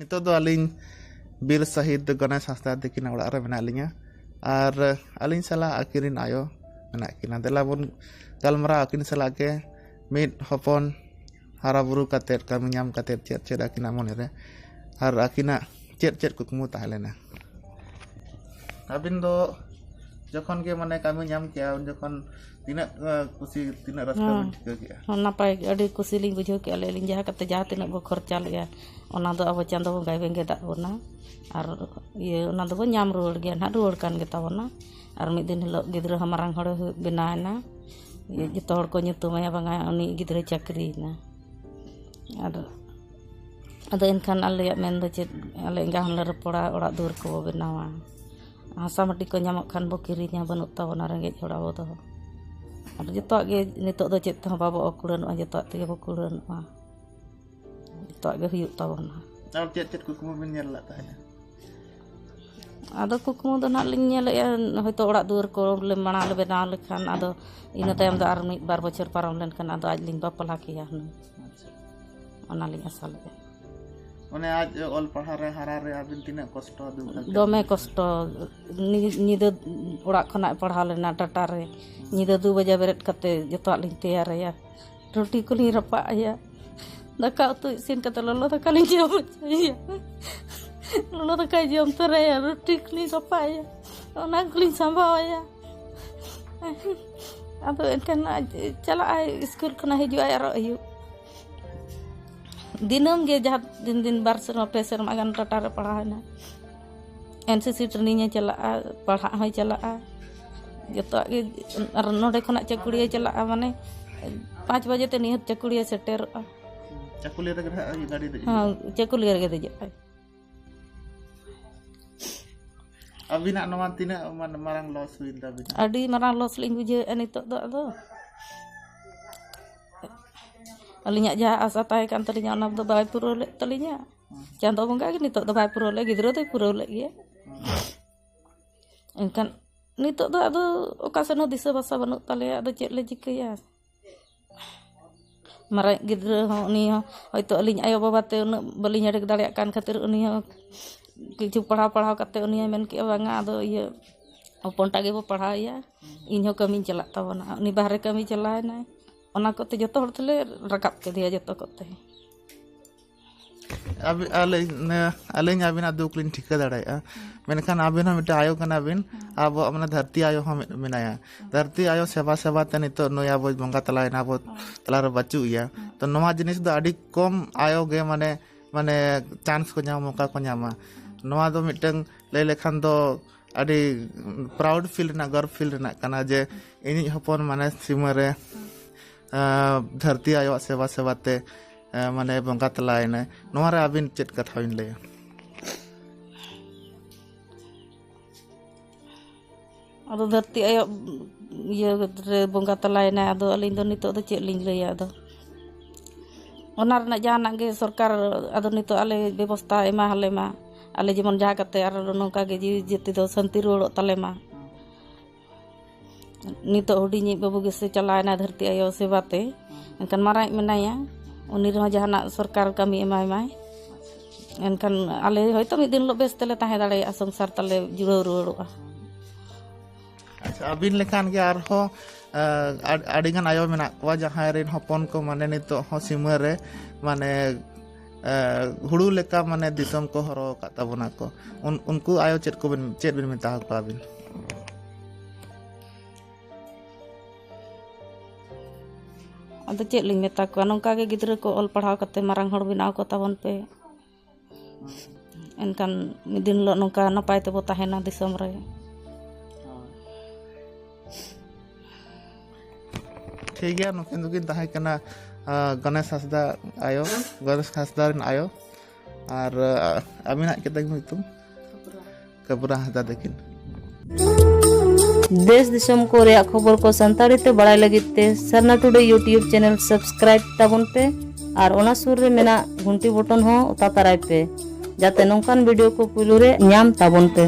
नितो दो अलिंग बीर शहीद गणेश हांसदा तकिन ओड़ा रे मेना लिंगा और अलिंग सला आकिरिन आयो मेना किना देला बोन गलमरा आकिन सला के मिड हपन हारा बुरु कातेर कामी ᱧᱟᱢ कातेर चेत चेत आकिना मोने रे और आकिना चेत चेत कुकमु ताहलेना अबिन दो जखन के माने कामी ᱧᱟᱢ किया उन जखन तीना खुशी तीना रास्ता में ठिका किया नापाय अडी खुशी लिंग बुझो के आले लिंग जहा कते जहा तीना बो खर्चा लेया ओना दो अब चांदो बंगाई बेंगे दा बोना और ये ओना दो ᱧाम रुवाड़ गया ना रुवाड़ कान गे ताबोना और मिद दिन हिलो गिद्रा हमारांग हड़ बनायना ये जतो हड़ को nyutumaya banga उनी गिद्रा चाकरी ना और अदो इनखान आले मेन दो चेत आले इंगा हमले रपड़ा ओड़ा दूर को बनावा हासा माटी को ᱧᱟᱢᱚᱜ खान बो किरिnya बनut ताबोना रेंगेज हड़ा बो दो और जतो गे नितो दो चेत हो बाबो कुड़नवा जतो तेगे बो कुड़नवा जतो गे हुयुग ताबोना और चेत चेत कुकमु बिन नेल ला ताहले आदो कुकमु दो ना लिंग नेलया होयतो ओड़ा दुआर को ले माणा ले बनाव लेखान आदो इना तायम दो आर मिद बार बछर पारम लेनखान आदो आज लिंग बापला किया ओना लिंग आसाल के ओने आज ऑल पढ़ा रे हारा रे आबिन तीना कष्ट दु दोमे कष्ट निदो ओड़ा खना पढ़ा लेना टाटा रे निदो 2 बजे बेरेट कते जतो लिंग तैयार या रोटी को लिंग रपा या दाका उतु इसिन कते ललो दाका लिंग जम या ललो दाका जम तरे या रोटी को लिंग रपा या ओना को लिंग संभाव या आदो एनकन चला स्कूल खना हिजु आरो अयु दिनम गे जहाँ दिन दिन बार सेरमा पे सेरमा गान टाटा रे पढ़ाना एनसीसी ट्रेनिंग चला पढ़ा हो चला जतो गे और नोडे खना चकुड़िया चला माने 5 बजे ते निहत चकुड़िया सेटेर चकुलिया रे गाड़ी दे हां चकुलिया रे दे अबिना नवा तीना मारंग लॉस हुई दाबी अडी मारंग लॉस लिंग बुझे नितो दो अदो अलिnya जहा आशा ताहे कान तलिnya ओना दो बाय पुरो ले तलिnya चांदो बंगा गे नितो दो बाय पुरो ले गिद्रो दो पुरो ले गे एनकान नितो दो अदो ओका सेनो दिशा भाषा बनु तले अदो चेत ले जिकया मारा गिद्रो हो उनी हो होयतो अलिnya आयो बाबा ते उन बलिnya अडक दाड़िया कान खातिर उनी हो किछु पढ़ा पढ़ा कते उनी मेन के बांगा अदो ये ओपनटा गे बो पढ़ाया इन हो कमी चला ताबना उनी बाहरे कमी चलाय ना ओना कोते जतो हर तले रकाब के दिया जतो कोते अब अलिंग आबिना दुकलिन ठिका दाड़ाया मेनखान आबिन हो मिटा आयो कना बिन अब अपना धरती आयो हम मेनाया धरती आयो सेवा सेवा ते नितो नया बो बंगा तलायना बो तलार बचु या तो नवा जिनिस दो आडी कम आयो गे माने माने चांस को ᱧᱟᱢ मौका को ᱧᱟᱢᱟ नवा दो मिटंग ले लेखान दो आडी प्राउड फील ना गर्व फील ना कना जे इनि हपन माने सीमा रे धरती आयो सेवा सेवाते माने बंगा तलायना नवा रे आबिन चेत कथा बिन ले अदो धरती आयो ये रे बंगा तलायना अदो अलिंग दो नितो दो चेत लिंग लया अदो ओना रना जहाना गे सरकार अदो नितो आले व्यवस्था एमा हले मा आले जेमन जहा कते आर नोका गे जी जेति दो शांति रोड तले मा नितो हुडिनी बाबू गे से चलायना धरती आयो सेवाते एनकन मारा मेनाया उनी रे जहाना सरकार कमी एमाय माय एनकन आले होयतो मिद दिन लो बेस तले ताहे दाड़े संसार तले जुड़ो रुवाड़ोआ अच्छा अबिन लेखान के आर हो आडिगान आयो मेना को जहां रेन हपन को माने नितो हो सीमा रे माने हुड़ू लेका माने दिसम को हरो का ताबोना को उनको आयो चेत को बिन मेता को अबिन अदो चेत लिंग मेता को नोका गे गिद्रा को ऑल पढ़ाव कते मारांग हड़ बिनाव को ताबन पे एनकान मिद दिन लो नोका नपाय तेबो ताहेना दिसम रे ठीक है नुकिन दुकिन ताहे कना गणेश हांसदा आयो गणेश हांसदा रन आयो और अबिना के तक मितुम कबरा हांसदा देकिन देश दिसम को रे खबर को संताड़ी ते बड़ाई लगित ते Sarna today YouTube channel subscribe ताबन पे और ओना सुर रे मेना घंटी बटन हो उता तराय पे जाते नोंकान वीडियो को पुलु रे ᱧᱟᱢ ताबन पे।